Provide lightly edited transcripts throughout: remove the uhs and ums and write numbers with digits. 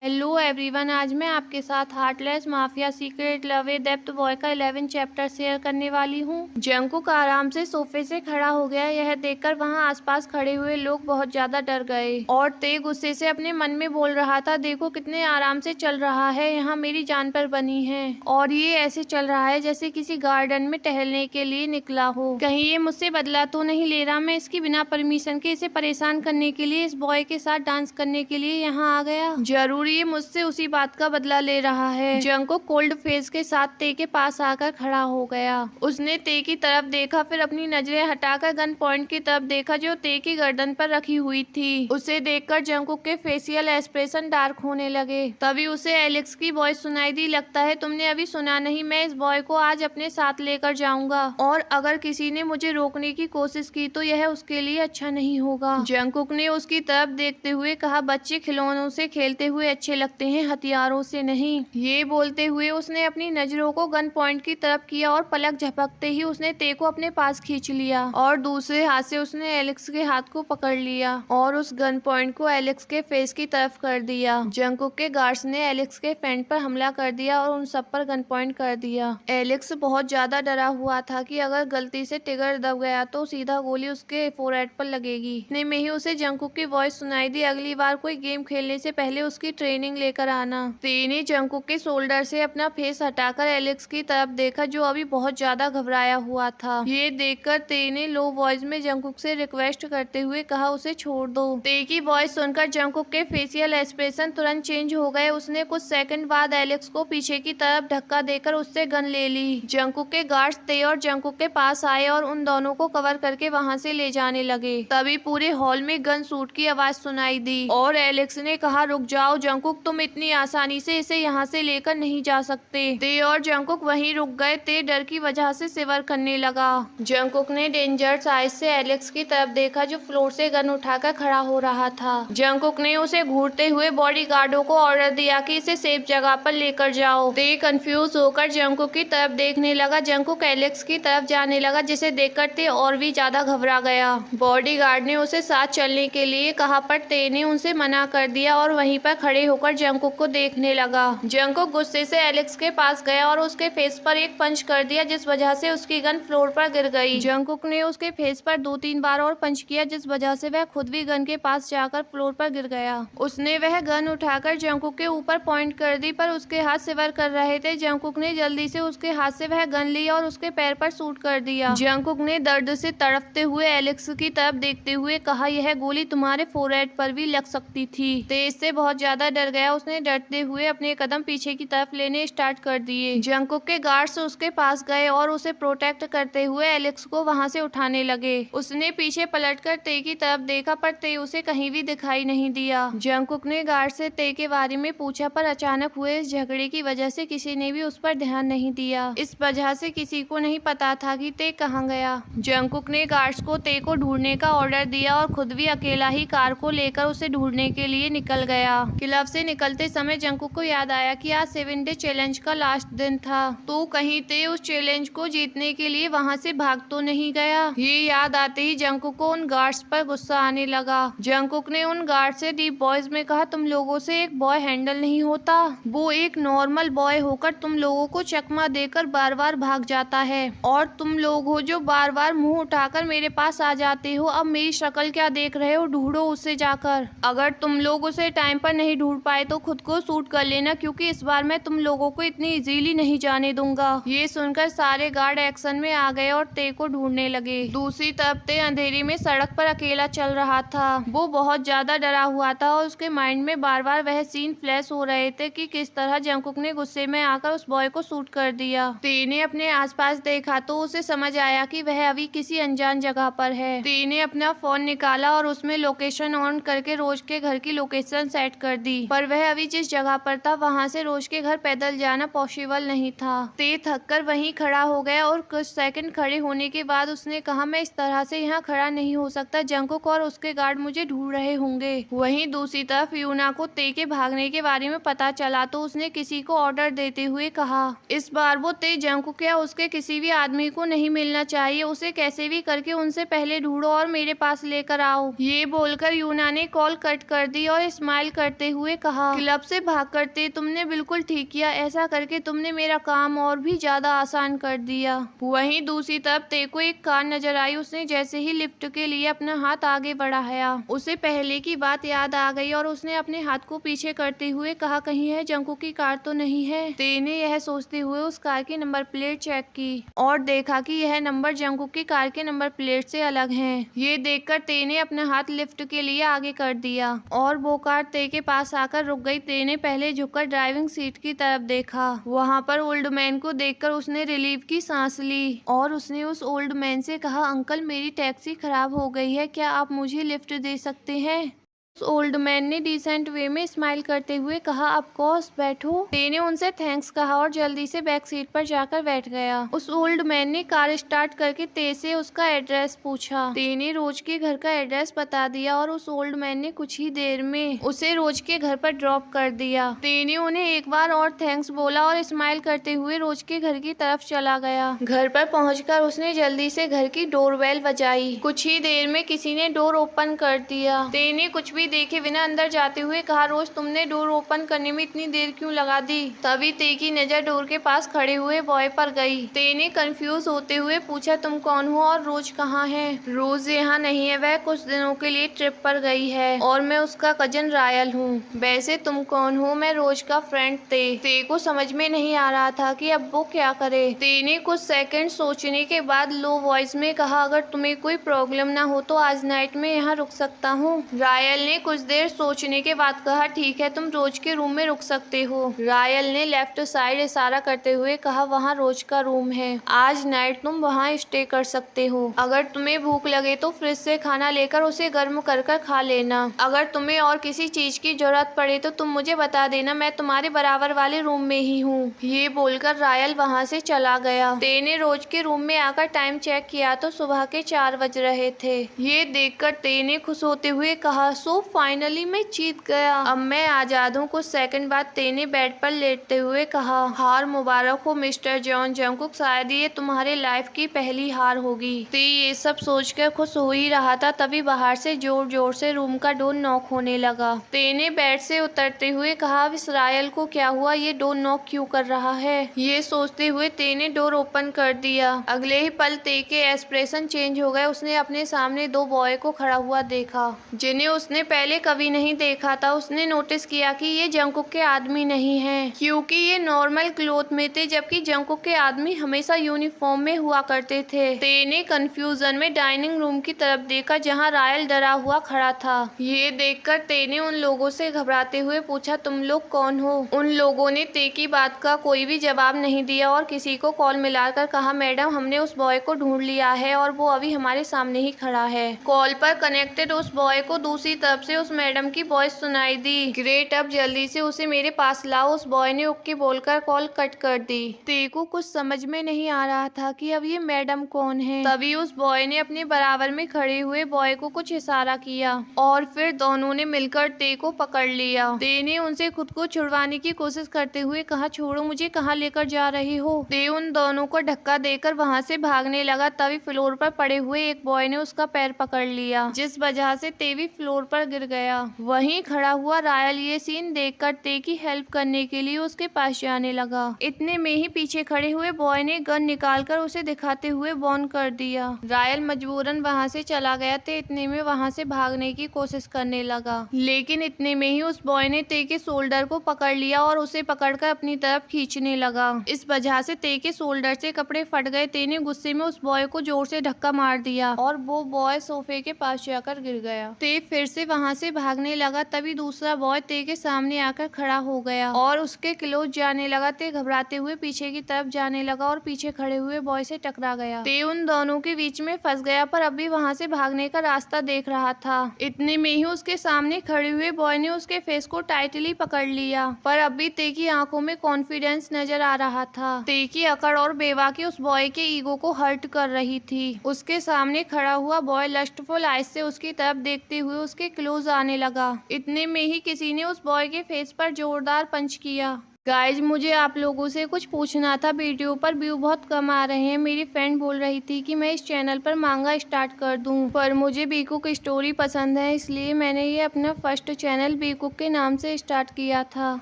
Hello everyone, आज मैं आपके साथ हार्टलेस माफिया सीक्रेट लव ए डेप्थ बॉय का 11 चैप्टर शेयर करने वाली हूँ। जंकुक आराम से सोफे से खड़ा हो गया। यह देखकर वहाँ आसपास खड़े हुए लोग बहुत ज्यादा डर गए और ते गुस्से से अपने मन में बोल रहा था, देखो कितने आराम से चल रहा है, यहाँ मेरी जान पर बनी है और ये ऐसे चल रहा है जैसे किसी गार्डन में टहलने के लिए निकला हो। कहीं ये मुझसे बदला तो नहीं ले रहा। मैं इसकी बिना परमिशन के इसे परेशान करने के लिए, इस बॉय के साथ डांस करने के लिए यहाँ आ गया। जरूर ये मुझसे उसी बात का बदला ले रहा है। जंकुक कोल्ड फेस के साथ ते के पास आकर खड़ा हो गया। उसने ते की तरफ देखा, फिर अपनी नजरें हटाकर गन पॉइंट की तरफ देखा जो ते की गर्दन पर रखी हुई थी। उसे देखकर जंकुक के फेशियल एक्सप्रेशन डार्क होने लगे। तभी उसे एलेक्स की वॉइस सुनाई दी, लगता है तुमने अभी सुना नहीं, मैं इस बॉय को आज अपने साथ लेकर जाऊंगा और अगर किसी ने मुझे रोकने की कोशिश की तो यह उसके लिए अच्छा नहीं होगा। जंकुक ने उसकी तरफ देखते हुए कहा, बच्चे खिलौनों से खेलते हुए अच्छे लगते हैं, हथियारों से नहीं। ये बोलते हुए उसने अपनी नजरों को गन पॉइंट की तरफ किया और पलक झपकते ही उसने ते को अपने पास खींच लिया और दूसरे हाथ से उसने एलेक्स के हाथ को पकड़ लिया और उस गन पॉइंट को एलेक्स के फेस की तरफ कर दिया। जंकुक के गार्ड्स ने एलेक्स के फ्रेंड पर हमला कर दिया और उन सब पर गन पॉइंट कर दिया। एलेक्स बहुत ज्यादा डरा हुआ था कि अगर गलती से ट्रिगर दब गया तो सीधा गोली उसके फोरहेड पर लगेगी। इतने में ही उसे जंकुक की वॉइस सुनाई दी, अगली बार कोई गेम खेलने से पहले उसकी ट्रेनिंग लेकर आना। ते ने जंकुक के शोल्डर से अपना फेस हटाकर एलेक्स की तरफ देखा जो अभी बहुत ज्यादा घबराया हुआ था। ये देखकर ते ने लो वॉइस में जंकुक से रिक्वेस्ट करते हुए कहा, उसे छोड़ दो। ते की वॉइस सुनकर जंकुक के फेशियल एक्सप्रेशन तुरंत चेंज हो गए। उसने कुछ सेकंड बाद एलेक्स को पीछे की तरफ धक्का देकर उससे गन ले ली। जंकुक के गार्ड्स ते और जंकुक के पास आए और उन दोनों को कवर करके वहाँ से ले जाने लगे। तभी पूरे हॉल में गन शूट की आवाज सुनाई दी और एलेक्स ने कहा, रुक जाओ जंकुक, तुम इतनी आसानी से इसे यहाँ से लेकर नहीं जा सकते। ते और जंकुक वहीं रुक गए। ते डर की वजह से शिवर करने लगा। जंकुक ने डेंजर्स आइज से एलेक्स की तरफ देखा जो फ्लोर से गन उठाकर खड़ा हो रहा था। जंकुक ने उसे घूरते हुए बॉडीगार्डों को ऑर्डर दिया कि इसे सेफ जगह पर लेकर जाओ। ते कंफ्यूज होकर जंकुक की तरफ देखने लगा। जंकुक एलेक्स की तरफ जाने लगा जिसे देखकर ते और भी ज्यादा घबरा गया। बॉडीगार्ड ने उसे साथ चलने के लिए कहा पर ते ने उनसे मना कर दिया और वहीं पर खड़े होकर जंकुक को देखने लगा। जंकुक गुस्से से एलेक्स के पास गया और उसके फेस पर एक पंच कर दिया जिस वजह से उसकी गन फ्लोर पर गिर गई। जंकुक ने उसके फेस पर 2-3 बार और पंच किया जिस वजह से वह खुद भी गन के पास जाकर फ्लोर पर गिर गया। उसने वह गन उठाकर जंकुक के ऊपर पॉइंट कर दी पर उसके हाथ शिवर कर रहे थे। जंकुक ने जल्दी से उसके हाथ से वह गन ली और उसके पैर पर शूट कर दिया। जंकुक ने दर्द से तड़पते हुए एलेक्स की तरफ देखते हुए कहा, यह गोली तुम्हारे फोरहेड पर भी लग सकती थी। ते इससे बहुत ज्यादा डर गया। उसने डरते हुए अपने कदम पीछे की तरफ लेने स्टार्ट कर दिए। जंकुक के गार्ड्स उसके पास गए और उसे प्रोटेक्ट करते हुए एलेक्स को वहां से उठाने लगे। उसने पीछे पलटकर ते की तरफ देखा पर ते उसे कहीं भी दिखाई नहीं दिया। जंकुक ने गार्ड से ते के बारे में पूछा पर अचानक हुए इस झगड़े की वजह से किसी ने भी उस पर ध्यान नहीं दिया। इस वजह से किसी को नहीं पता था कि ते कहाँ गया। जंकुक ने गार्ड्स को ते को ढूंढने का ऑर्डर दिया और खुद भी अकेला ही कार को लेकर उसे ढूंढने के लिए निकल गया। क्लब से निकलते समय जंकुक को याद आया कि आज 7 डे चैलेंज का लास्ट दिन था, तो कहीं ते उस चैलेंज को जीतने के लिए वहां से भाग तो नहीं गया। ये याद आते ही जंकुक को उन गार्ड्स पर गुस्सा आने लगा। जंकुक ने उन गार्ड से डीप वॉइस में कहा, तुम लोगों से एक बॉय हैंडल नहीं होता। वो एक नॉर्मल बॉय होकर तुम लोगों को चकमा देकर बार बार भाग जाता है और तुम लोग हो जो बार बार मुंह उठाकर मेरे पास आ जाते हो। अब मेरी शक्ल क्या देख रहे हो, ढूंढो उसे जाकर। अगर तुम लोग उसे टाइम पर नहीं ढूंढ पाए तो खुद को शूट कर लेना, क्योंकि इस बार मैं तुम लोगों को इतनी इजीली नहीं जाने दूंगा। ये सुनकर सारे गार्ड एक्शन में आ गए और ते को ढूंढने लगे। दूसरी तरफ ते अंधेरे में सड़क पर अकेला चल रहा था। वो बहुत ज्यादा डरा हुआ था और उसके माइंड में बार बार वह सीन फ्लैश हो रहे थे कि किस तरह जंकुक ने गुस्से में आकर उस बॉय को शूट कर दिया। ते ने अपने आसपास देखा तो उसे समझ आया कि वह अभी किसी अनजान जगह पर है। ते ने अपना फोन निकाला और उसमें लोकेशन ऑन करके रोज के घर की लोकेशन सेट कर दी, पर वह अभी जिस जगह पर था वहां से रोज के घर पैदल जाना पॉसिबल नहीं था। ते थककर वहीं खड़ा हो गया और कुछ सेकंड खड़े होने के बाद उसने कहा, मैं इस तरह से यहाँ खड़ा नहीं हो सकता। जंकुक और उसके गार्ड मुझे ढूंढ रहे होंगे। वहीं दूसरी तरफ यूना को ते के भागने के बारे में पता चला तो उसने किसी को ऑर्डर देते हुए कहा, इस बार वो ते जंकुक या उसके किसी भी आदमी को नहीं मिलना चाहिए। उसे कैसे भी करके उनसे पहले ढूंढो और मेरे पास लेकर आओ। ये बोलकर यूना ने कॉल कट कर दी और स्माइल करते हुए कहा, क्लब से भाग करते तुमने बिल्कुल ठीक किया, ऐसा करके तुमने मेरा काम और भी ज्यादा आसान कर दिया। वहीं दूसरी तरफ ते को एक कार नजर आई। उसने जैसे ही लिफ्ट के लिए अपना हाथ आगे बढ़ाया, उसे पहले की बात याद आ गई और उसने अपने हाथ को पीछे करते हुए कहा, कहीं है जंगकुक की कार तो नहीं है। ते ने यह सोचते हुए उस कार की नंबर प्लेट चेक की और देखा कि यह नंबर जंगकुक की कार के नंबर प्लेट से अलग है। ये देखकर ते ने अपना हाथ लिफ्ट के लिए आगे कर दिया और वो कार ते के पास आकर रुक गई। ते ने पहले झुककर ड्राइविंग सीट की तरफ देखा। वहाँ पर ओल्ड मैन को देखकर उसने रिलीफ की सांस ली और उसने उस ओल्ड मैन से कहा, अंकल मेरी टैक्सी खराब हो गई है, क्या आप मुझे लिफ्ट दे सकते हैं? उस ओल्ड मैन ने डिसेंट वे में स्माइल करते हुए कहा, ऑफ कोर्स, बैठो। ते ने उनसे थैंक्स कहा और जल्दी से बैक सीट पर जाकर बैठ गया। उस ओल्ड मैन ने कार स्टार्ट करके ते से उसका एड्रेस पूछा। ते ने रोज के घर का एड्रेस बता दिया और उस ओल्ड मैन ने कुछ ही देर में उसे रोज के घर पर ड्रॉप कर दिया। ते ने उन्हें एक बार और थैंक्स बोला और स्माइल करते हुए रोज के घर की तरफ चला गया। घर पर पहुंचकर उसने जल्दी से घर की डोरबेल बजाई। कुछ ही देर में किसी ने डोर ओपन कर दिया। ते ने कुछ भी देखे बिना अंदर जाते हुए कहा, रोज तुमने डोर ओपन करने में इतनी देर क्यों लगा दी? तभी ते की नजर डोर के पास खड़े हुए बॉय पर गई। ते ने कंफ्यूज होते हुए पूछा, तुम कौन हो और रोज कहाँ है? रोज यहाँ नहीं है, वह कुछ दिनों के लिए ट्रिप पर गई है और मैं उसका कजन रायल हूँ। वैसे तुम कौन हो? मैं रोज का फ्रेंड ते को समझ में नहीं आ रहा था कि अब वो क्या करे। ते ने कुछ सेकंड सोचने के बाद लो वॉइस में कहा, अगर तुम्हें कोई प्रॉब्लम ना हो तो आज नाइट में यहाँ रुक सकता हूँ। रायल ने कुछ देर सोचने के बाद कहा, ठीक है, तुम रोज के रूम में रुक सकते हो। रायल ने लेफ्ट साइड इशारा करते हुए कहा, वहाँ रोज का रूम है, आज नाइट तुम वहाँ स्टे कर सकते हो। अगर तुम्हें भूख लगे तो फ्रिज से खाना लेकर उसे गर्म कर खा लेना। अगर तुम्हें और किसी चीज की जरूरत पड़े तो तुम मुझे बता देना, मैं तुम्हारे बराबर वाले रूम में ही हूँ। ये बोलकर रायल वहाँ से चला गया। ते ने रोज के रूम में आकर टाइम चेक किया तो सुबह के 4 बज रहे थे। ये देखकर ते ने खुश होते हुए कहा, सो फाइनली मैं जीत गया, अब मैं आजाद हूँ। कुछ सेकंड बाद ते ने बेड पर लेटते हुए कहा, हार मुबारक हो मिस्टर जॉन जंगकुक, शायद ये तुम्हारे लाइफ की पहली हार होगी। ते ये सब सोचकर खुश हो ही रहा था, तभी बाहर से जोर जोर से रूम का डोर नॉक होने लगा। ते ने बेड से उतरते हुए कहा, अब इस रायल को क्या हुआ, ये डोर नॉक क्यों कर रहा है? ये सोचते हुए ते ने डोर ओपन कर दिया। अगले ही पल ते के एक्सप्रेशन चेंज हो गए। उसने अपने सामने 2 बॉय को खड़ा हुआ देखा जिन्हें उसने पहले कभी नहीं देखा था। उसने नोटिस किया कि ये जंगकुक के आदमी नहीं हैं, क्योंकि ये नॉर्मल क्लोथ में थे, जबकि जंगकुक के आदमी हमेशा यूनिफॉर्म में हुआ करते थे। ते ने कंफ्यूजन में डाइनिंग रूम की तरफ देखा जहां रायल डरा हुआ खड़ा था। ये देखकर ते ने उन लोगों से घबराते हुए पूछा, तुम लोग कौन हो? उन लोगों ने ते की बात का कोई भी जवाब नहीं दिया और किसी को कॉल मिलाकर कहा, मैडम हमने उस बॉय को ढूंढ लिया है और वो अभी हमारे सामने ही खड़ा है। कॉल पर कनेक्टेड उस बॉय को दूसरी तरफ से उस मैडम की वॉइस सुनाई दी, ग्रेट, अब जल्दी से उसे मेरे पास लाओ। उस बॉय ने ओके बोलकर कॉल कट कर दी। ते को कुछ समझ में नहीं आ रहा था कि अब ये मैडम कौन है। तभी उस बॉय ने अपने बराबर में खड़े हुए बॉय को कुछ इशारा किया और फिर दोनों ने मिलकर ते को पकड़ लिया। ते ने उनसे खुद को छुड़वाने की कोशिश करते हुए कहा, छोड़ो मुझे, कहाँ लेकर जा रहे हो? ते उन दोनों को धक्का देकर वहाँ से भागने लगा। तभी फ्लोर पर पड़े हुए एक बॉय ने उसका पैर पकड़ लिया, जिस वजह से ते भी फ्लोर पर गिर गया। वहीं खड़ा हुआ रायल ये सीन देखकर ते की हेल्प करने के लिए उसके पास जाने लगा। इतने में ही पीछे खड़े हुए बॉय ने गन निकालकर उसे दिखाते हुए वॉर्न कर दिया। रायल मजबूरन वहां से चला गया। ते इतने में वहां से भागने की कोशिश करने लगा, लेकिन इतने में ही उस बॉय ने ते के शोल्डर को पकड़ लिया और उसे पकड़कर अपनी तरफ खींचने लगा। इस वजह से ते के शोल्डर से कपड़े फट गए। ते ने गुस्से में उस बॉय को जोर से धक्का मार दिया और वो बॉय सोफे के पास जाकर गिर गया। ते फिर से वहां से भागने लगा। तभी दूसरा बॉय ते के सामने आकर खड़ा हो गया और उसके क्लोज जाने लगा। ते घबराते हुए पीछे की तरफ जाने लगा और पीछे खड़े हुए बॉय से टकरा गया। ते उन दोनों के बीच में फंस गया, पर अभी वहां से भागने का रास्ता देख रहा था। इतने में ही उसके सामने खड़े हुए बॉय ने उसके फेस को टाइटली पकड़ लिया, पर अभी ते की आंखों में कॉन्फिडेंस नजर आ रहा था। ते की अकड़ और बेबाकी उस बॉय के ईगो को हर्ट कर रही थी। उसके सामने खड़ा हुआ बॉय लस्टफुल आइज से उसकी तरफ देखते हुए उसके क्लोज आने लगा। इतने में ही किसी ने उस बॉय के फेस पर जोरदार पंच किया। गाइज मुझे आप लोगों से कुछ पूछना था। वीडियो पर व्यू बहुत कम आ रहे हैं। मेरी फ्रेंड बोल रही थी कि मैं इस चैनल पर मांगा स्टार्ट कर दूं, पर मुझे बीकुक स्टोरी पसंद है, इसलिए मैंने ये अपना फर्स्ट चैनल बीकुक के नाम से स्टार्ट किया था।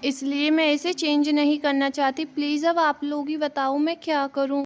इसलिए मैं इसे चेंज नहीं करना चाहती। प्लीज़ अब आप लोग ही बताओ मैं क्या करूं।